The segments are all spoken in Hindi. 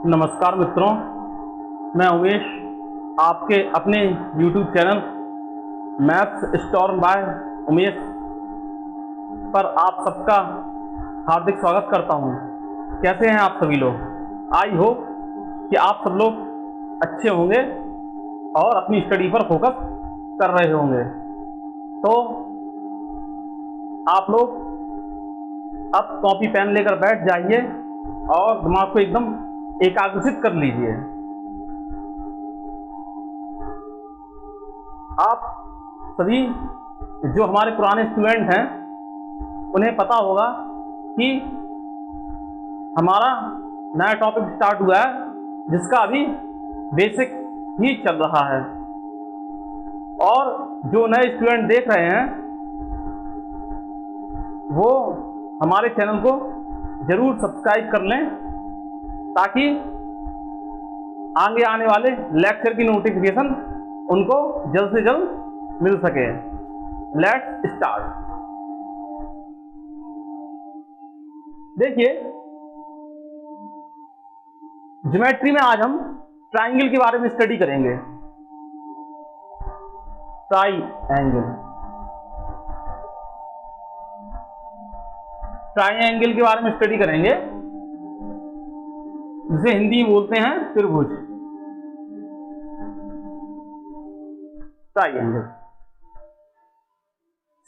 नमस्कार मित्रों, मैं उमेश आपके अपने YouTube channel maths store bye Umesh पर आप सबका हार्दिक स्वागत करता हूं। कैसे हैं आप सभी लोग? आई होप कि आप सब लोग अच्छे होंगे और अपनी स्टडी पर फोकस कर रहे होंगे। तो आप लोग अब कॉपी पेन लेकर बैठ जाइए और दिमाग को एकदम एकाग्रचित कर लीजिए। आप सभी जो हमारे पुराने स्टूडेंट हैं उन्हें पता होगा कि हमारा नया टॉपिक स्टार्ट हुआ है जिसका अभी बेसिक ही चल रहा है। और जो नए स्टूडेंट देख रहे हैं वो हमारे चैनल को जरूर सब्सक्राइब कर लें ताकि आगे आने वाले लेक्चर की नोटिफिकेशन उनको जल्द से जल्द मिल सके। Let's start. देखिए, ज्योमेट्री में आज हम ट्राइंगल के बारे में स्टडी करेंगे। ट्राइंगल के बारे में स्टडी करेंगे जिसे हिंदी में बोलते हैं त्रिभुज। ट्राइंगल।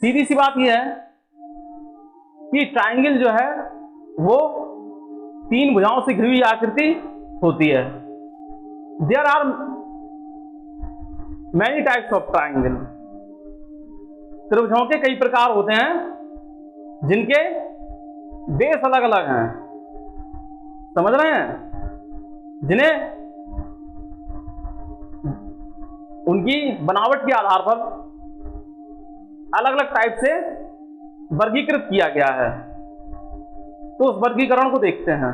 सीधी सी बात यह है कि ट्राइंगल जो है वो तीन भुजाओं से घिरी हुई आकृति होती है। There are many types of triangle. त्रिभुजों के कई प्रकार होते हैं जिनके बेस अलग अलग हैं। समझ रहे हैं? जिन्हें उनकी बनावट के आधार पर अलग अलग टाइप से वर्गीकृत किया गया है। तो उस वर्गीकरण को देखते हैं।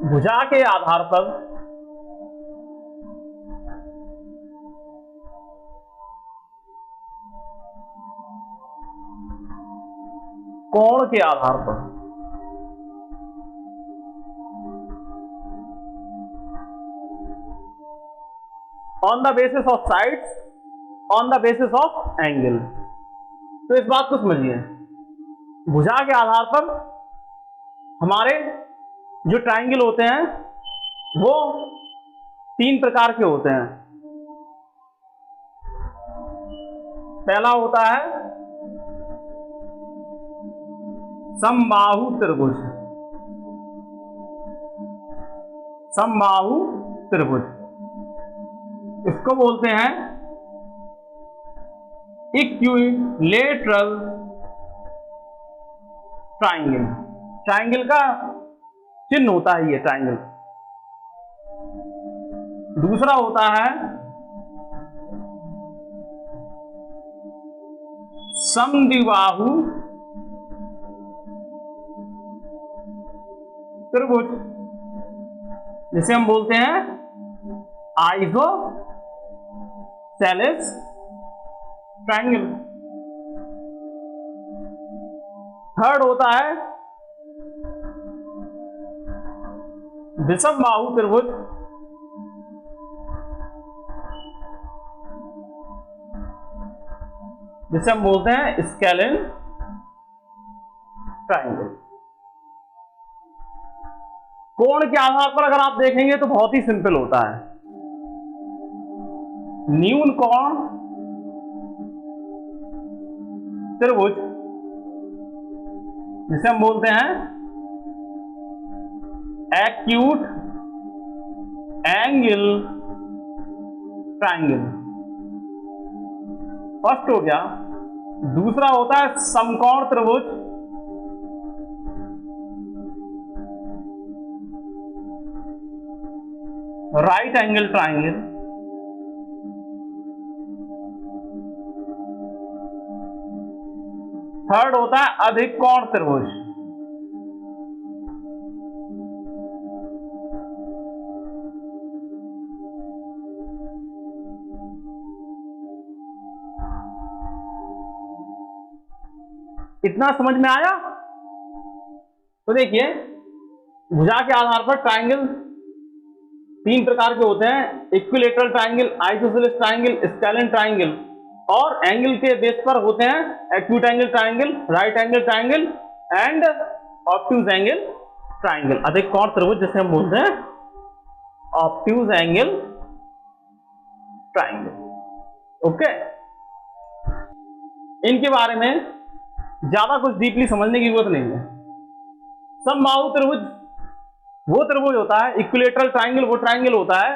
भुजा के आधार पर कोण के आधार पर on the basis of sides, on the basis of angle. तो इस बात को समझिए, भुजा के आधार पर हमारे जो ट्राइंगल होते हैं वो तीन प्रकार के होते हैं। पहला होता है समबाहु त्रिभुज। समबाहु त्रिभुज इसको बोलते हैं इक्विलेटरल ट्राइंगल। ट्राइंगल का चिन्ह होता है ये ट्राइंगल। दूसरा होता है समद्विबाहु त्रिभुज जिसे हम बोलते हैं आइसोसेलेस ट्राइंगल। थर्ड होता है विषमबाहु त्रिभुज जिसे हम बोलते हैं स्केलिन ट्राइंगल। कोण के आधार पर अगर आप देखेंगे तो बहुत ही सिंपल होता है। न्यून कोण त्रिभुज जिसे हम बोलते हैं एक्यूट एंगल ट्राइंगल। फर्स्ट हो गया। दूसरा होता है समकोण त्रिभुज राइट एंगल ट्राइंगल। थर्ड होता है अधिक कोण त्रिभुज। इतना समझ में आया? तो देखिए, भुजा के आधार पर ट्राइंगल तीन प्रकार के होते हैं, equilateral triangle, isosceles triangle, scalene triangle, और एंगल के बेस पर होते हैं acute angle triangle, right angle triangle and obtuse angle triangle. अधिक कोण त्रिभुज जिसे हम बोलते हैं ऑब्ट्यूज एंगल ट्राइंगल। ओके, इनके बारे में ज्यादा कुछ डीपली समझने की जरूरत नहीं है। समबाहु त्रिभुज वो त्रिभुज होता है, इक्विलेटरल ट्राइंगल वो ट्राइंगल होता है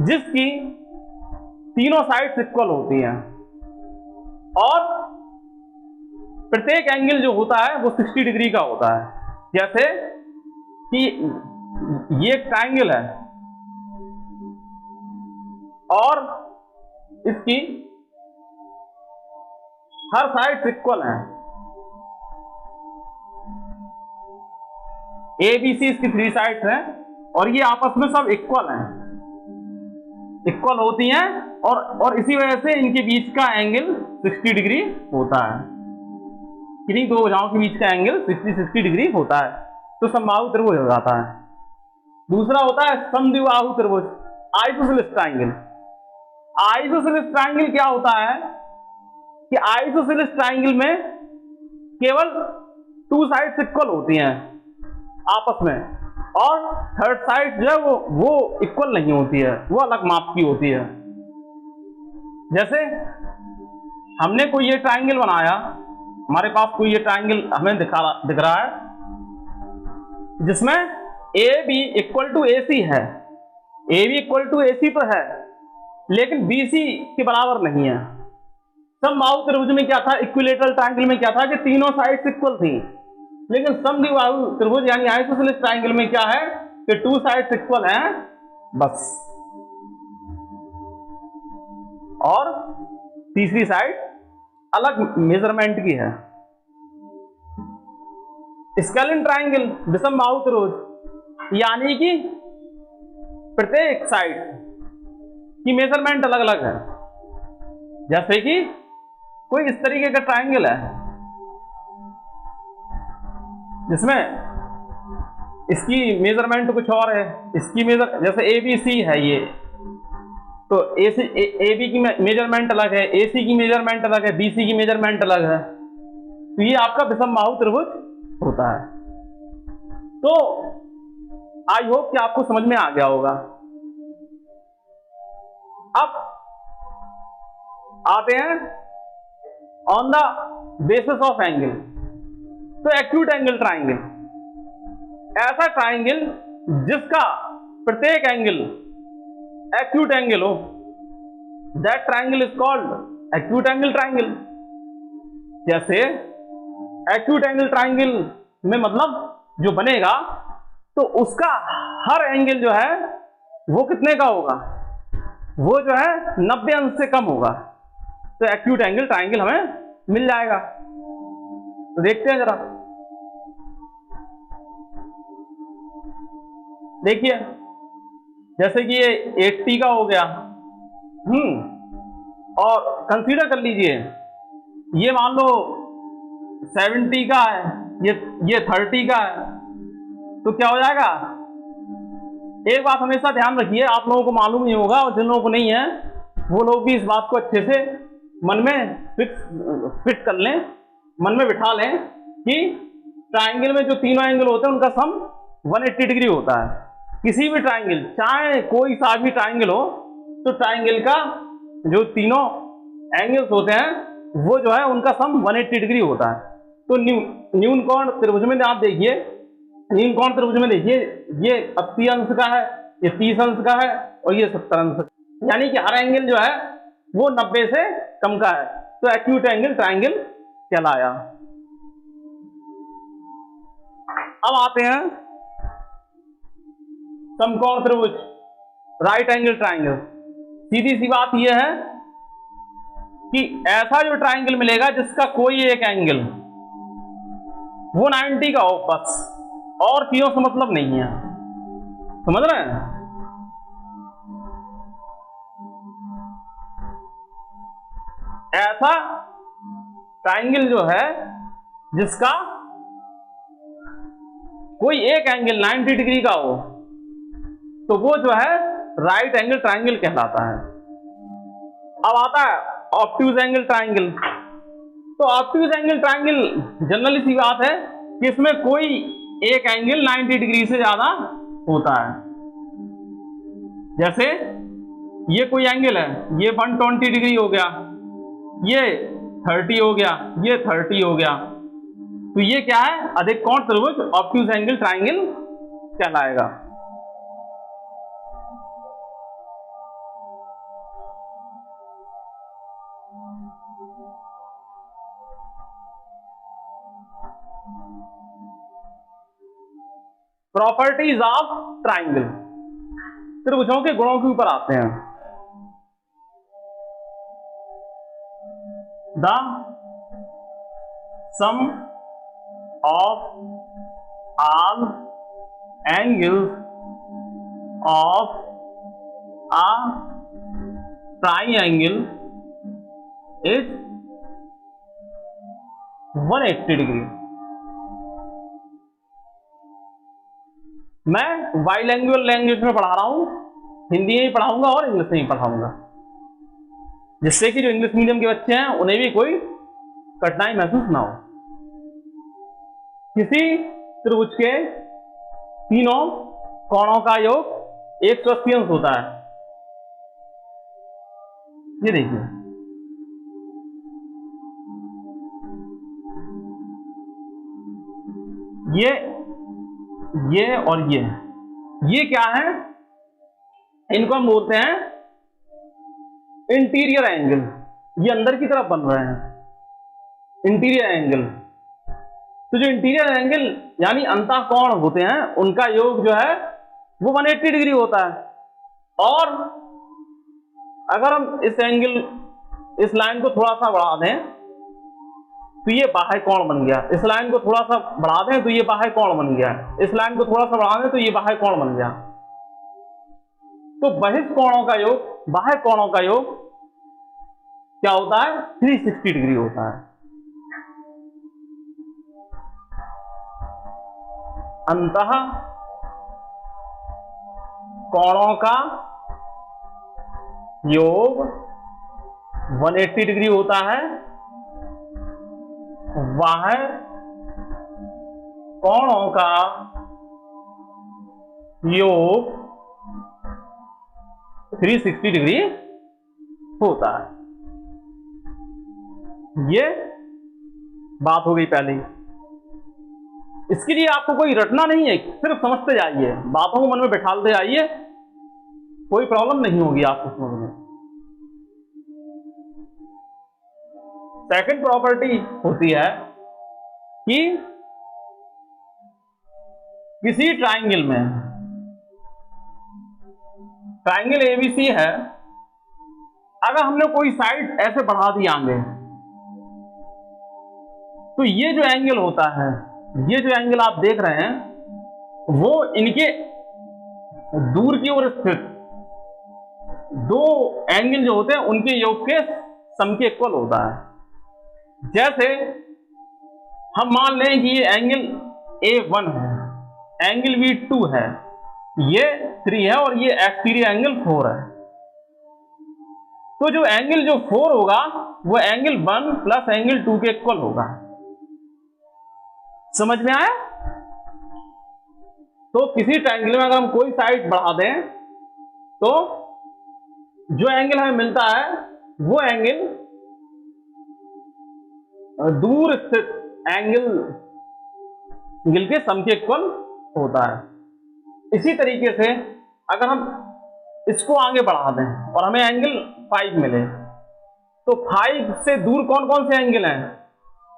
जिसकी तीनों साइड्स इक्वल होती हैं और प्रत्येक एंगल जो होता है वो 60 डिग्री का होता है। जैसे कि ये एक ट्राइंगल है और इसकी हर साइड इक्वल है, ए बी सी इसकी 3 साइड्स हैं और ये आपस में सब इक्वल हैं, इक्वल होती हैं और इसी वजह से इनके बीच का एंगल 60 डिग्री होता है। किन्हीं दो भुजाओं के बीच का एंगल 60 डिग्री होता है, तो समबाहु त्रिभुज हो जाता है। दूसरा होता है समद्विबाहु त्रिभुज, आइसोसेलेस ट्राइंगल। आइसोसेलेस ट्राइंगल क्या होता है कि आइसोसेलेस ट्राइंगल में केवल 2 साइड्स इक्वल होती हैं आपस में और थर्ड साइड जो है वो इक्वल नहीं होती है, वो अलग माप की होती है। जैसे हमने कोई ये ट्राइंगल बनाया, हमारे पास कोई ये ट्राइंगल हमें दिख रहा है जिसमें ए बी इक्वल टू ए सी है, ए बी इक्वल टू ए सी तो है लेकिन बी सी के बराबर नहीं है। समबाहु त्रिभुज में क्या था, इक्विलेटरल ट्राइंगल में क्या था कि तीनों साइड्स इक्वल थी, लेकिन समद्विबाहु त्रिभुज यानी आइसोसेलेस ट्राइंगल में क्या है कि 2 साइड्स इक्वल हैं बस, और तीसरी साइड अलग मेजरमेंट की है। स्केलिन ट्राइंगल, विषमबाहु त्रिभुज, यानी कि प्रत्येक साइड की मेजरमेंट अलग अलग है। जैसे कि कोई इस तरीके का ट्राइंगल है जिसमें इसकी मेजरमेंट कुछ और है, इसकी जैसे ए बी सी है ये, तो ए बी की मेजरमेंट अलग है, ए सी की मेजरमेंट अलग है, बी सी की मेजरमेंट अलग है, तो ये आपका विषमबाहु त्रिभुज होता है। तो आई होप कि आपको समझ में आ गया होगा। अब आते हैं on the basis of angle. तो एक्यूट एंगल ट्राइंगल, ऐसा ट्राइंगल जिसका प्रत्येक एंगल एक्यूट एंगल हो, that triangle is called acute angle triangle. जैसे एक्यूट एंगल ट्राइंगल में मतलब जो बनेगा तो उसका हर एंगल जो है वो कितने का होगा, वो जो है 90 अंश से कम होगा, तो एक्यूट एंगल ट्राइंगल हमें मिल जाएगा। तो देखते हैं जरा, देखिए जैसे कि ये 80 का हो गया, और कंसीडर कर लीजिए ये मान लो 70 का है, ये 30 का है, तो क्या हो जाएगा। एक बात हमेशा ध्यान रखिए, आप लोगों को मालूम नहीं होगा और जिन लोगों को नहीं है वो लोग भी इस बात को अच्छे से मन में फिट कर लें, मन में बिठा लें कि ट्राइंगल में जो तीनों एंगल होते हैं उनका सम 180 डिग्री होता है। किसी भी ट्राइंगल, चाहे कोई सा भी ट्राइंगल हो, तो ट्राइंगल का जो तीनों एंगल्स होते हैं वो जो है उनका सम 180 डिग्री होता है। तो न्यून कोण त्रिभुज में आप देखिए, न्यून कोण त्रिभुज में देखिए ये 80 अंश का है, ये 30 अंश का है और ये 70 अंश का, यानी कि हर एंगल जो है वो 90 से कम का है, तो एक्यूट एंगल ट्राइंगल कहलाया। अब आते हैं समकोण त्रिभुज, राइट एंगल ट्राइंगल। सीधी सी बात यह है कि ऐसा जो ट्राइंगल मिलेगा जिसका कोई एक एंगल वो 90 का हो बस, और चीजों से मतलब नहीं है, समझ रहे हैं। ऐसा ट्राइंगल जो है जिसका कोई एक एंगल 90 डिग्री का हो तो वो जो है राइट एंगल ट्राइंगल कहलाता है। अब आता है ऑब्ट्यूज एंगल ट्राइंगल। तो obtuse angle triangle generally C बात है कि इसमें कोई एक एंगल 90 डिग्री से ज्यादा होता है। जैसे ये कोई एंगल है, ये 120 डिग्री हो गया, ये 30 हो गया, ये 30 हो गया, तो ये क्या है, अधिक कोण त्रिभुज ऑब्ट्यूज एंगल ट्राइंगल कहलाएगा। प्रॉपर्टीज ऑफ ट्राइंगल, त्रिभुजों के गुणों के ऊपर आते हैं। The sum of all angles of a triangle is 180 degree. मैं बाइलैंग्वेज लैंग्वेज में पढ़ा रहा हूं, हिंदी में भी पढ़ाऊंगा और इंग्लिश में भी पढ़ाऊंगा, जिससे कि जो इंग्लिश मीडियम के बच्चे हैं उन्हें भी कोई कठिनाई महसूस ना हो। किसी त्रिभुज के तीनों कोणों का योग 180 अंश होता है। ये देखिए, ये और ये क्या है, इनको हम बोलते हैं इंटीरियर एंगल। ये अंदर की तरफ बन रहे हैं इंटीरियर एंगल। तो जो इंटीरियर एंगल यानी अंतः कोण होते हैं उनका योग जो है वो 180 डिग्री होता है। और अगर हम इस एंगल, इस लाइन को थोड़ा सा बढ़ा दें तो ये बाह्य कोण बन गया, इस लाइन को थोड़ा सा बढ़ा दें तो ये बाह्य कोण बन गया, इस लाइन को थोड़ा सा बढ़ा दें तो ये बाह्य कोण बन गया। तो बहिष्ठ कोणों का योग, बाह्य कोणों का योग क्या होता है, 360 डिग्री होता है। अंतः कोणों का योग 180 डिग्री होता है, बाह्य कोणों का योग 360 डिग्री होता है। ये बात हो गई पहले। इसके लिए आपको कोई रटना नहीं है, सिर्फ समझते जाइए, बातों को मन में बैठाते जाइए, कोई प्रॉब्लम नहीं होगी आपको समझ में। सेकंड प्रॉपर्टी होती है कि किसी ट्राइंगल में, ट्राइंगल एबीसी है, अगर हमने कोई साइड ऐसे बढ़ा दी आगे तो ये जो एंगल होता है, ये जो एंगल आप देख रहे हैं वो इनके दूर की ओर स्थित दो एंगल जो होते हैं उनके योग के सम के इक्वल होता है। जैसे हम मान लें कि ये एंगल A1 है, एंगल B2 है, ये 3 है और ये एक्सटीरियर एंगल 4 है। तो जो एंगल जो 4 होगा वो एंगल 1 प्लस एंगल 2 के इक्वल होगा। समझ में आया? तो किसी ट्रायंगल में अगर हम कोई साइड बढ़ा दें तो जो एंगल हमें मिलता है वो एंगल दूर स्थित एंगल के सम के इक्वल होता है। इसी तरीके से अगर हम इसको आगे बढ़ा दें और हमें एंगल 5 मिले तो 5 से दूर कौन कौन से एंगल हैं,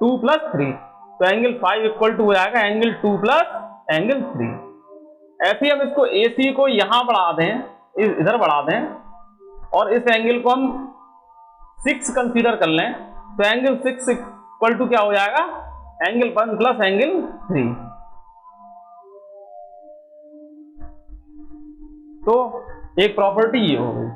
2 प्लस 3, तो एंगल 5 इक्वल टू हो जाएगा एंगल 2 प्लस एंगल 3। ऐसे ही हम इसको AC को यहां बढ़ा दें, इधर बढ़ा दें और इस एंगल को हम 6 कंसीडर कर लें तो एंगल 6 इक्वल टू क्या हो जाएगा, एंगल 1 प्लस एंगल 3। तो एक प्रॉपर्टी ये हो गई।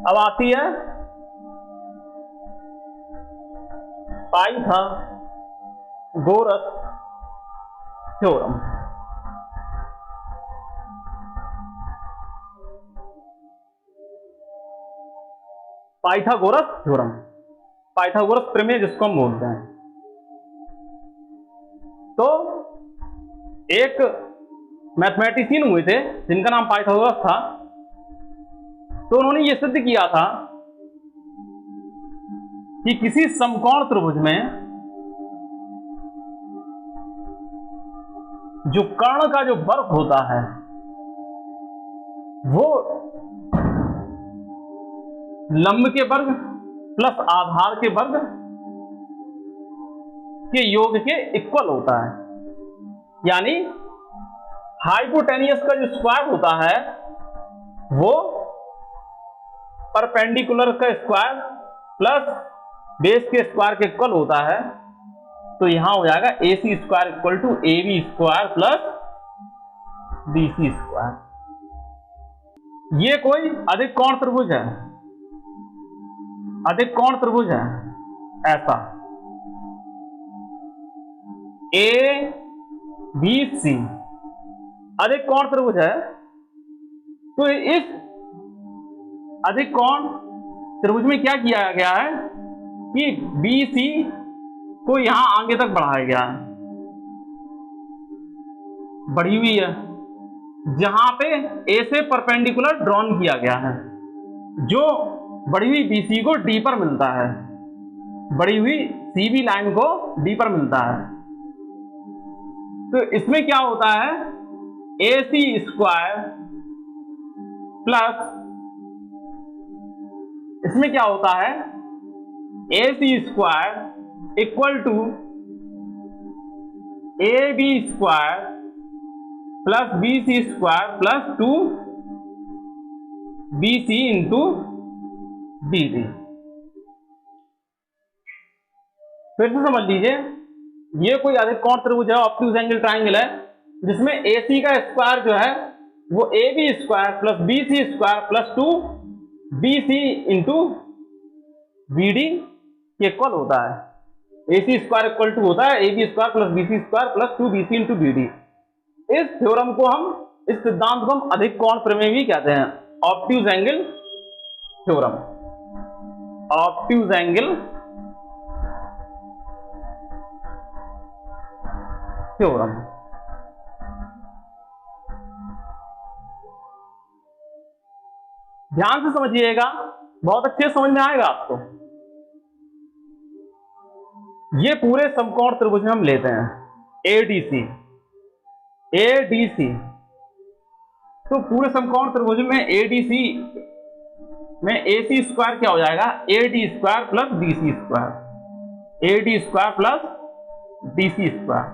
अब आती है Pythagoras theorem. Pythagoras theorem, Pythagoras प्रमेय जिसको हम बोलते हैं। तो एक मैथमेटिशियन हुए थे जिनका नाम पाइथागोरस था। तो उन्होंने ये सिद्ध किया था कि किसी समकोण त्रिभुज में जो कर्ण का जो वर्ग होता है वो लंब के वर्ग प्लस आधार के वर्ग के योग के इक्वल होता है। यानी हाइपोटेनियस का जो स्क्वायर होता है वो परपेंडिकुलर का स्क्वायर प्लस बेस के स्क्वायर के इक्वल होता है। तो यहां हो जाएगा AC square equal to AB square plus BC square. ये कोई अधिक कोण त्रिभुज है, अधिक कोण त्रिभुज है ऐसा ABC अधिक कोण त्रिभुज है। तो इस अधिक कोण त्रिभुज में क्या किया गया है कि BC को यहां आगे तक बढ़ाया गया है, बढ़ी हुई है, जहां पे A से परपेंडिकुलर ड्रॉन किया गया है, जो बढ़ी हुई BC को D पर मिलता है, बढ़ी हुई CB लाइन को D पर मिलता है। तो इसमें क्या होता है AC स्क्वायर प्लस, इसमें क्या होता है AC square equal to AB square plus BC square plus 2BC into BD। फिर से समझ लीजिए, ये कोई अधिक कोण त्रिभुज है, ऑब्ट्यूज एंगल ट्राइंगल है, जिसमें AC का स्क्वायर जो है वो AB square plus BC square plus 2BC into BD के इक्वल होता है। AC स्क्वायर इक्वल टू होता है AB square plus BC square plus 2BC into BD। इस थ्योरम को हम, इस सिद्धांत को हम अधिक कोण प्रमेय भी कहते हैं, obtuse angle theorem, obtuse angle theorem. ध्यान से समझिएगा, बहुत अच्छे समझ में आएगा आपको। ये पूरे समकोण त्रिभुज में हम लेते हैं ADC, ADC। तो पूरे समकोण त्रिभुज में ADC में AC स्क्वायर क्या हो जाएगा AD square plus BC square, AD square plus BC square.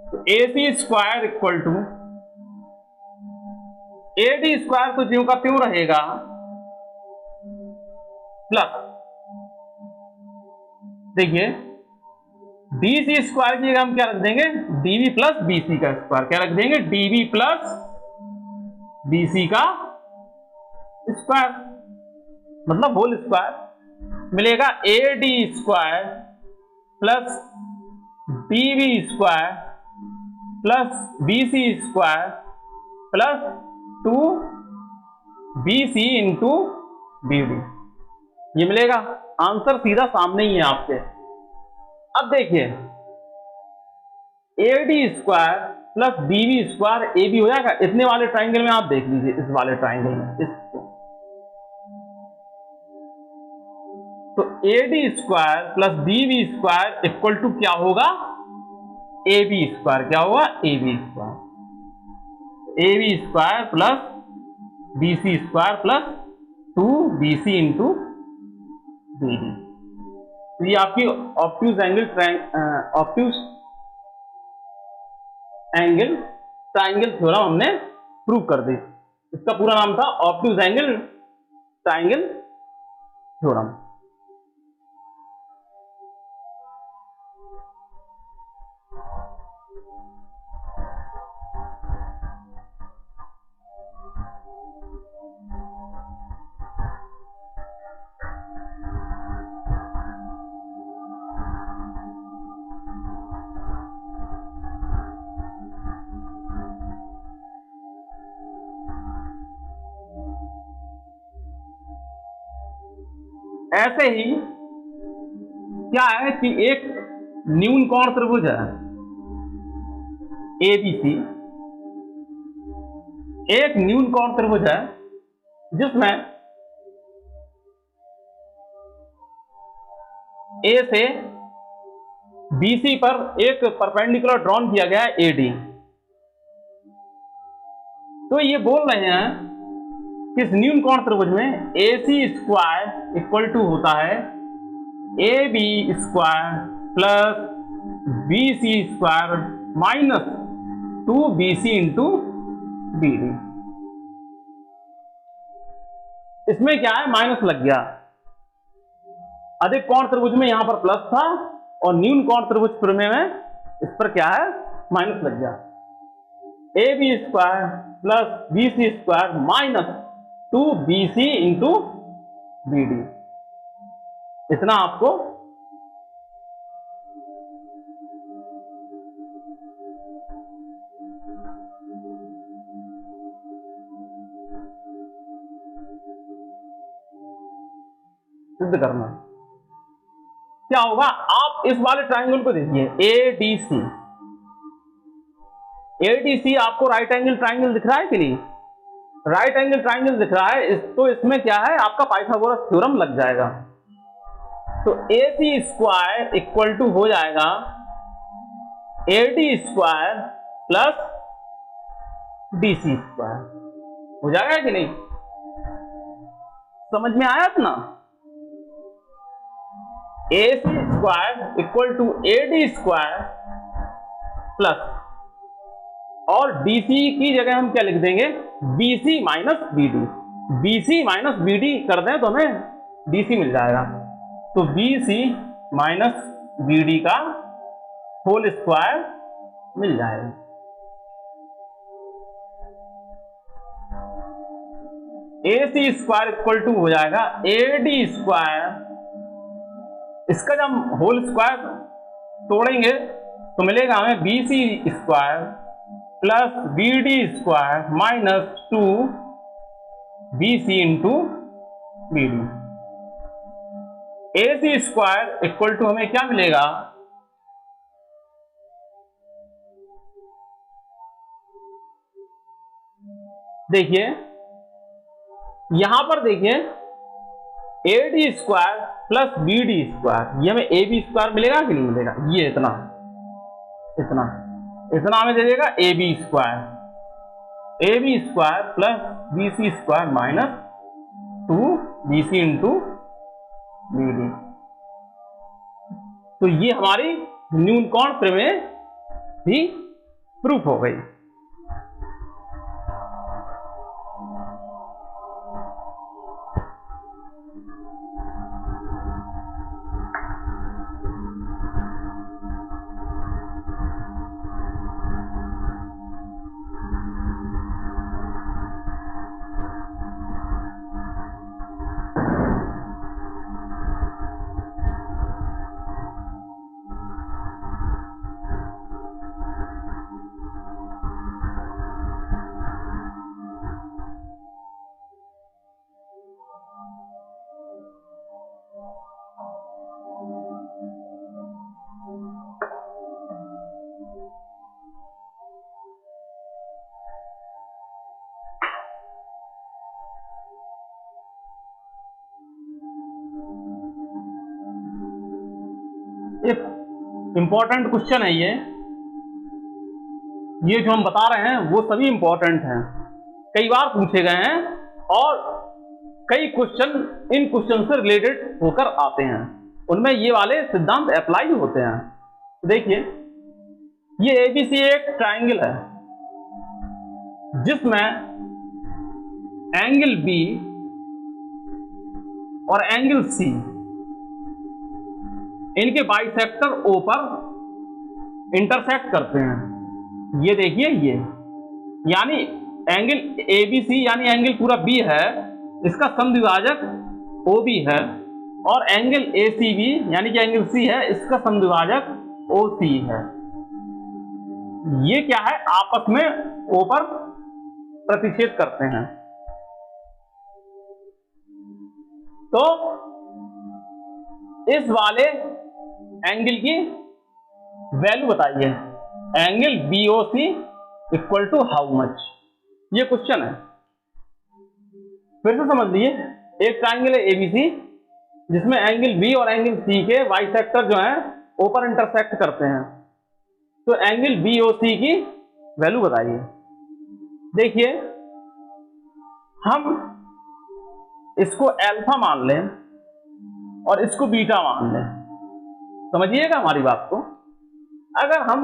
तो AC square equal to AD square तो ज्यों का त्यों रहेगा प्लस, देखिए BC स्क्वायर की जगह हम क्या रख देंगे DB प्लस BC का स्क्वायर, क्या रख देंगे DB प्लस BC का स्क्वायर, मतलब होल स्क्वायर मिलेगा। AD square plus DB square plus BC square plus 2BC into BD, ये मिलेगा। आंसर सीधा सामने ही है आपके। अब देखिए AD square plus BB square AB हो जाएगा। इतने वाले ट्राइंगल में आप देख लीजिए, इस वाले ट्राइंगल में इसको, तो AD square plus BB square equal to क्या होगा AB स्क्वायर, क्या होगा AB square, AB square plus BC square plus 2BC into BD। तो ये आपकी ऑब्ट्यूज एंगल ट्राइंगल थ्योरम हमने प्रूव कर दी। इसका पूरा नाम था ऑब्ट्यूज एंगल ट्राइंगल थ्योरम। ऐसे ही क्या है कि एक न्यून कोण त्रिभुज है एबीसी, एक न्यून कोण त्रिभुज है जिसमें ए से बीसी पर एक परपेंडिकुलर ड्रॉन किया गया है एडी। तो ये बोल रहे हैं कि इस न्यून कोण त्रिभुज में A C square equal to होता है A B square plus B C square minus 2bc into B D. इसमें क्या है, माइनस लग गया। अधिक कोण त्रिभुज में यहां पर प्लस था और न्यून कोण त्रिभुज प्रमेय में इस पर क्या है, माइनस लग गया। A B square plus B C square minus 2bc into B D, इतना आपको सिद्ध करना। क्या होगा, आप इस वाले ट्राइंगल को देखिए एडीसी, एडीसी आपको राइट एंगल ट्राइंगल दिख रहा है कि नहीं? राइट एंगल ट्राइंगल दिख रहा है। तो इसमें क्या है, आपका पाइथागोरस थ्योरम लग जाएगा। तो A C square equal to हो जाएगा A D square plus D C square, हो जाएगा कि नहीं? समझ में आया ना? A C square equal to A D square plus, और BC की जगह हम क्या लिख देंगे, BC minus BD। BC minus BD कर दें तो हमें DC मिल जाएगा। तो BC माइनस BD का होल स्क्वायर मिल जाएगा। AC स्क्वायर इक्वल टू हो जाएगा AD स्क्वायर, इसका जब हम होल स्क्वायर तोड़ेंगे तो मिलेगा हमें BC square plus BD square minus 2bc into BD। AC square equal to हमें क्या मिलेगा, देखिए यहां पर देखिए AD square plus BD square, ये हमें AB स्क्वायर मिलेगा कि नहीं मिलेगा? ये इतना इतना इतना हमें दे देगा AB square, AB square plus BC square minus 2bc into BD। तो ये हमारी न्यून कोण प्रमेय भी प्रूफ हो गई। एक इंपॉर्टेंट क्वेश्चन है ये जो हम बता रहे हैं वो सभी इंपॉर्टेंट हैं, कई बार पूछे गए हैं और कई क्वेश्चन इन क्वेश्चन से रिलेटेड होकर आते हैं, उनमें ये वाले सिद्धांत अप्लाई होते हैं। तो देखिए ये एबीसी एक ट्राइंगल है जिसमें एंगल बी और एंगल सी इनके बाइसेक्टर ओ पर इंटरसेक्ट करते हैं। ये देखिए ये यानी एंगल एबीसी यानी एंगल पूरा बी है, इसका समद्विभाजक ओ बी है, और एंगल एसीबी यानी कि एंगल सी है, इसका समद्विभाजक ओ सी है। ये क्या है, आपस में ओ पर प्रतिच्छेद करते हैं। तो इस वाले एंगल की वैल्यू बताइए, angle BOC equal to how much. ये क्वेश्चन है, फिर से समझ लीजिए। एक ट्राइंगल है ABC जिसमें एंगल B और एंगल C के बाइसेक्टर जो हैं ऊपर इंटरसेक्ट करते हैं, तो एंगल BOC की वैल्यू बताइए। देखिए, हम इसको अल्फा मान लें और इसको बीटा मान लें, समझिएगा हमारी बात को। अगर हम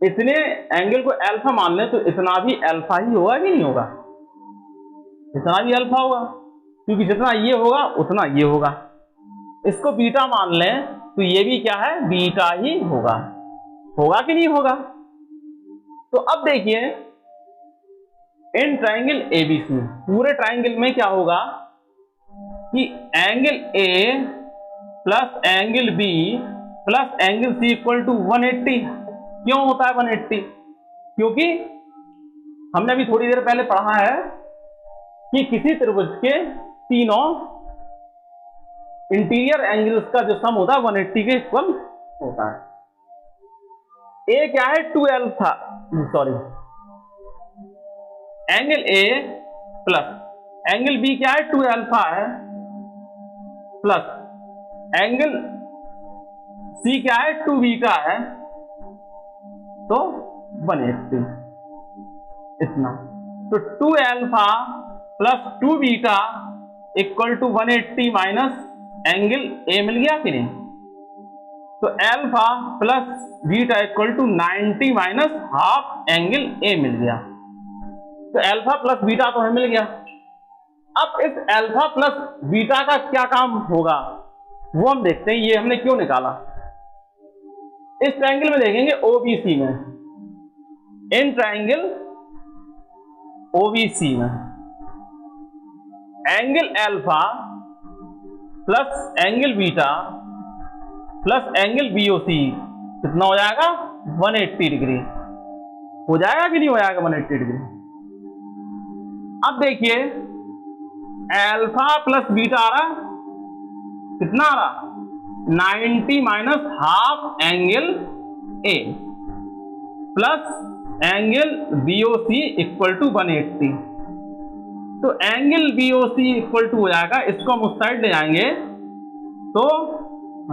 इतने एंगल को अल्फा मान लें तो इतना भी अल्फा ही होगा कि नहीं होगा? इतना भी अल्फा होगा, क्योंकि जितना ये होगा उतना ये होगा। इसको बीटा मान लें तो ये भी क्या है, बीटा ही होगा। होगा कि नहीं होगा? तो अब देखिए, इन ट्राइंगल ABC, पूरे ट्राइंगल में क्या होगा कि angle A plus angle B plus angle C equal to 180। क्यों होता है 180? क्योंकि हमने अभी थोड़ी देर पहले पढ़ा है कि किसी त्रिभुज के तीनों इंटीरियर एंगल्स का जो सम होता है 180 के इक्वल होता है। ए क्या है, 2 था, sorry, angle A plus angle B क्या है, 2 अल्फा है, प्लस एंगल C क्या है, 2 बीटा है, तो 180 इतना। तो 2 alpha plus 2 beta equal to 180 minus angle A मिल गया कि नहीं? तो alpha plus beta equal to 90 minus half angle A मिल गया। तो अल्फा प्लस बीटा तो हमें मिल गया। अब इस अल्फा प्लस बीटा का क्या काम होगा वो हम देखते हैं। ये हमने क्यों निकाला, इस ट्रायंगल में देखेंगे OBC में, इन ट्रायंगल OBC में angle alpha plus angle beta plus angle BOC कितना हो जाएगा, 180 डिग्री हो जाएगा कि नहीं हो जाएगा, 180 डिग्री। अब देखिए, अल्फा प्लस बीटा आ रहा, कितना आ रहा, 90 minus half angle A plus angle BOC equal to 180। तो एंगल BOC इक्वल टू हो जाएगा, इसको हम उस साइड ले जाएंगे तो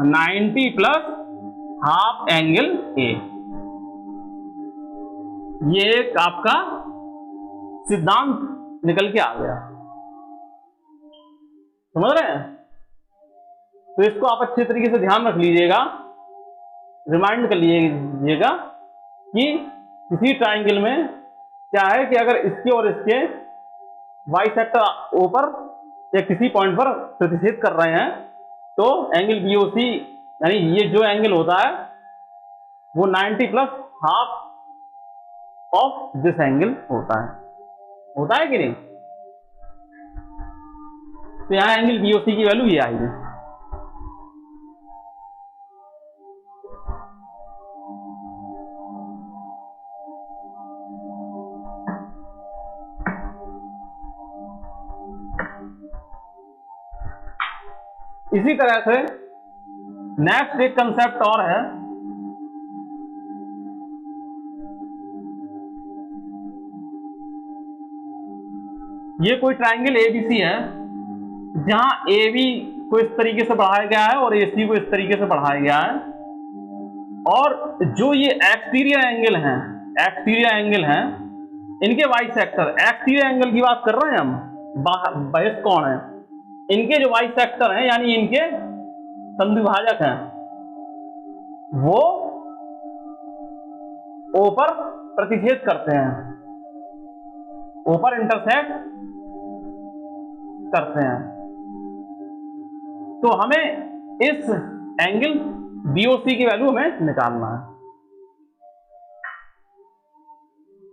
90 प्लस हाफ एंगल A। ये एक आपका सिद्धांत निकल के आ गया, समझ रहे हैं? तो इसको आप अच्छे तरीके से ध्यान रख लीजिएगा, रिमाइंड कर लीजिएगा कि किसी ट्रायंगल में क्या है कि अगर इसके और इसके बाइसेक्टर ऊपर या किसी पॉइंट पर प्रतिच्छेद कर रहे हैं तो एंगल BOC यानी ये जो एंगल होता है वो 90 plus half of this angle होता है कि नहीं? तो यहां एंगल BOC की वैल्यू ये आएगी। इसी तरह से नेक्स्ट एक कंसेप्ट और है, ये कोई ट्रायंगल ABC है जहां AB को इस तरीके से बढ़ाया गया है और AC को इस तरीके से बढ़ाया गया है, और जो ये एक्सटीरियर एंगल हैं इनके बाइसेक्टर, एक्सटीरियर एंगल की बात कर रहे हैं हम, बहिष्ठ कोण है, इनके जो बाइसेक्टर हैं यानी इनके संद्विभाजक हैं वो ऊपर प्रतिच्छेद करते हैं, ऊपर इंटरसेक्ट करते हैं। तो हमें इस एंगल BOC की वैल्यू हमें निकालना है।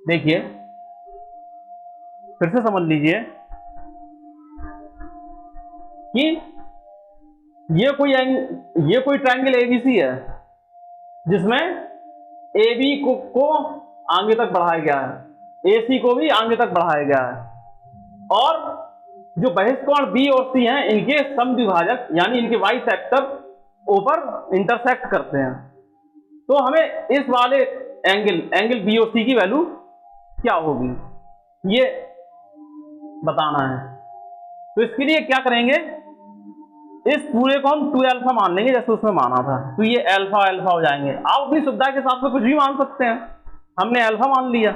देखिए, फिर से समझ लीजिए कि ये कोई ट्रायंगल ABC है जिसमें AB को आगे तक बढ़ाया गया है, AC को भी आगे तक बढ़ाया गया है, और जो बहिष्ठ कोण B और C हैं इनके समद्विभाजक यानी इनके बाइसेक्टर ऊपर इंटरसेक्ट करते हैं। तो हमें इस वाले एंगल BOC की वैल्यू क्या होगी ये बताना है। तो इसके लिए क्या करेंगे, इस पूरे को हम 2 अल्फा मान लेंगे जैसे उसमें माना था। तो ये अल्फा अल्फा हो जाएंगे। आप अपनी सुविधा के हिसाब से कुछ भी मान सकते हैं, हमने अल्फा मान लिया।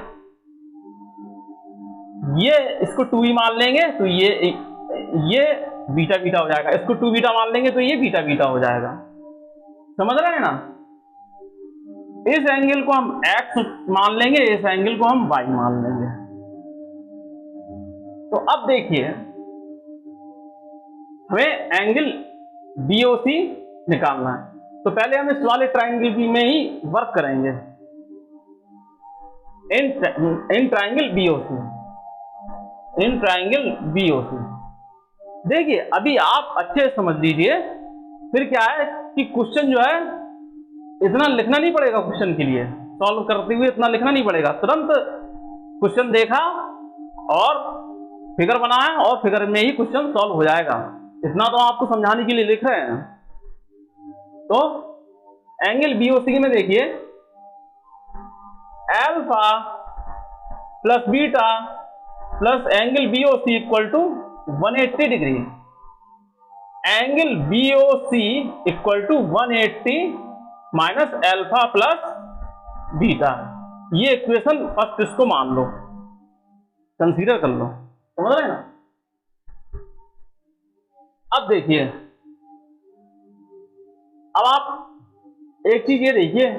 ये इसको 2 ही मान लेंगे तो ये बीटा बीटा हो जाएगा। इसको 2 बीटा मान लेंगे तो ये बीटा बीटा हो जाएगा। समझ रहे हैं ना? इस एंगल को हम x मान लेंगे, इस एंगल को हम y मान लेंगे। तो अब देखिए हमें एंगल BOC निकालना है। तो पहले हम इस वाले ट्राइंगल में ही वर्क करेंगे, इन ट्राइंगल BOC। देखिए अभी आप अच्छे से समझ लीजिए। फिर क्या है कि क्वेश्चन जो है इतना लिखना नहीं पड़ेगा, क्वेश्चन के लिए सॉल्व करते हुए इतना लिखना नहीं पड़ेगा। तुरंत क्वेश्चन देखा और फिगर बनाया और फिगर में ही क्वेश्चन सॉल्व हो जाएगा। इतना तो आपको समझाने के लिए लिख रहे हैं। तो एंगल BOC में देखिए alpha plus beta plus angle BOC equal to 180 degree. Angle BOC equal to 180 minus alpha plus beta. ये इक्वेशन फर्स्ट इसको मान लो, कंसीडर कर लो। समझ रहे हैं ना? अब देखिए, अब आप एक चीज ये देखिए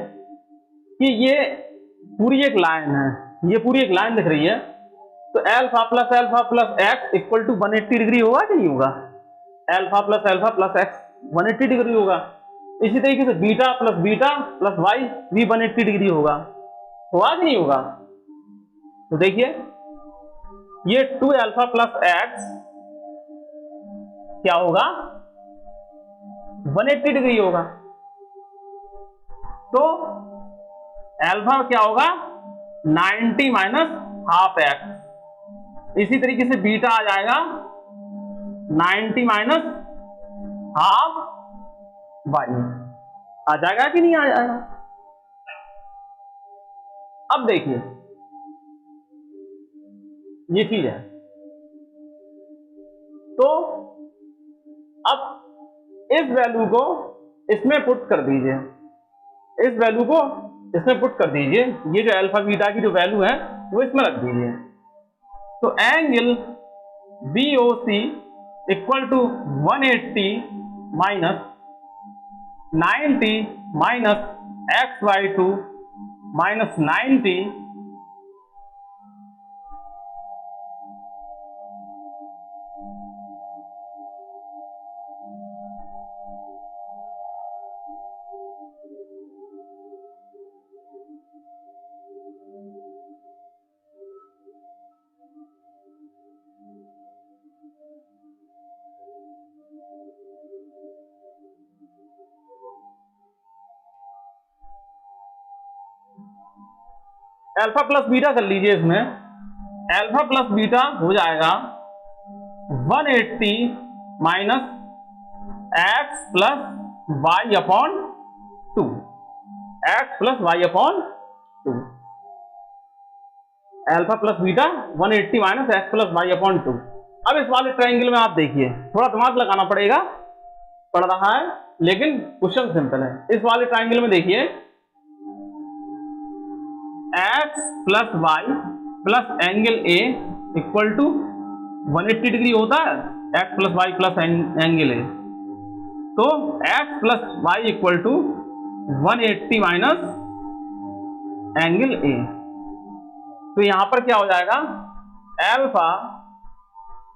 कि ये पूरी एक लाइन है, ये पूरी एक लाइन दिख रही है। तो alpha plus x equal to 180 degree होगा कि नहीं होगा? अल्फा प्लस एक्स 180 डिग्री होगा। इसी तरीके से बीटा प्लस वाई भी 180 डिग्री होगा कि नहीं होगा? तो देखिए ये 2 अल्फा प्लस एक्स क्या होगा? 180 डिग्री होगा। तो अल्फा क्या होगा? 90 माइनस हाफ एक्स। इसी तरीके से बीटा आ जाएगा 90 माइनस हाफ वाई। आ जाएगा कि नहीं आ जाएगा? अब देखिए ये चीज है। तो अब इस वैल्यू को इसमें पुट कर दीजिए, इस वैल्यू को इसमें पुट कर दीजिए। ये जो अल्फा बीटा की जो वैल्यू है वो इसमें रख दीजिए। तो angle BOC equal to 180 minus 90 minus XY2 minus 90 alpha plus beta कर लीजिए। इसमें अल्फा प्लस बीटा हो जाएगा 180 minus x plus y upon 2, x plus y upon 2। Alpha plus beta 180 minus x plus y upon 2। अब इस वाले ट्राइंगल में आप देखिए, थोड़ा दिमाग लगाना पड़ेगा, पड़ रहा है लेकिन क्वेश्चन सिंपल है। इस वाले ट्राइंगल में देखिए X plus Y plus angle A equal to 180 degree होता है, X plus Y plus angle A. तो X plus Y equal to 180 minus angle A. तो यहां पर क्या हो जाएगा? अल्फा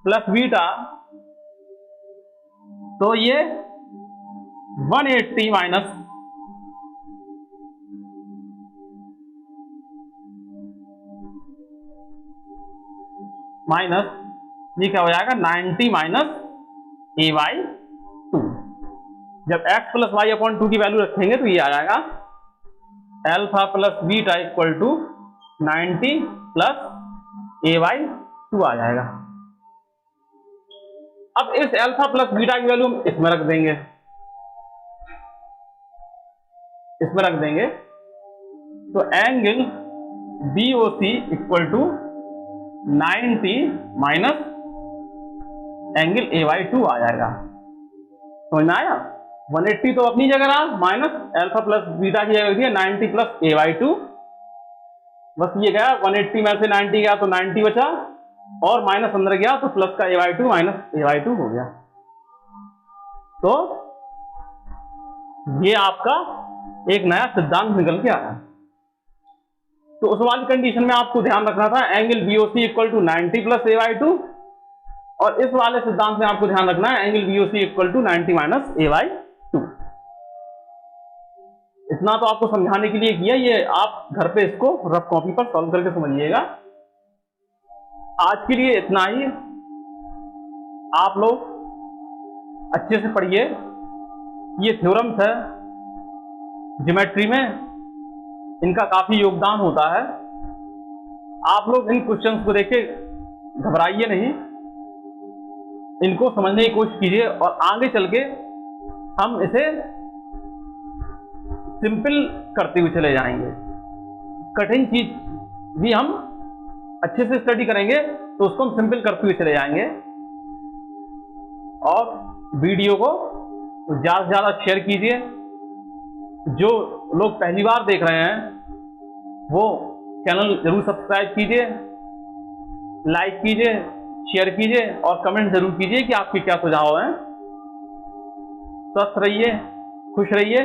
प्लस बीटा, तो ये 180 माइनस ये क्या हो जाएगा? 90 माइनस AY2। जब x प्लस वाई अपॉन 2 की वैल्यू रखेंगे तो ये आ जाएगा alpha plus beta equal to 90 plus AY2 आ जाएगा। अब इस अल्फा प्लस बीटा की वैल्यू इसमें रख देंगे। इसमें रख देंगे तो angle BOC equal to 90 minus angle AY2 आ जाएगा। समझ में आया? 180 तो अपनी जगह रहा, माइनस अल्फा प्लस बीटा की जगह दिया 90 प्लस AY2। बस ये गया 180 में से 90 गया तो 90 बचा, और माइनस अंदर गया तो प्लस का AY2 माइनस AY2 हो गया। तो ये आपका एक नया सिद्धांत निकल के आया। तो उस वाली कंडीशन में आपको ध्यान रखना था angle BOC equal to 90 plus AY2, और इस वाले सिद्धांत में आपको ध्यान रखना है angle BOC equal to 90 minus AY2। इतना तो आपको समझाने के लिए किया, ये आप घर पे इसको रफ कॉपी पर सॉल्व करके समझिएगा। आज के लिए इतना ही। आप लोग अच्छे से पढ़िए, ये थ्योरम्स है ज्योमेट्री में, इनका काफी योगदान होता है। आप लोग इन क्वेश्चंस को देख के घबराइए नहीं, इनको समझने की कोशिश कीजिए, और आगे चल के हम इसे सिंपल करते हुए चले जाएंगे। कठिन चीज भी हम अच्छे से स्टडी करेंगे तो उसको हम सिंपल करते हुए चले जाएंगे। और वीडियो को ज़्यादा से ज़्यादा शेयर कीजिए। जो लोग पहली बार देख रहे हैं वो चैनल जरूर सब्सक्राइब कीजिए, लाइक कीजिए, शेयर कीजिए, और कमेंट जरूर कीजिए कि आपके क्या सुझाव हैं। स्वस्थ रहिए, खुश रहिए,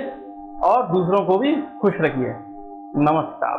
और दूसरों को भी खुश रखिए। नमस्कार।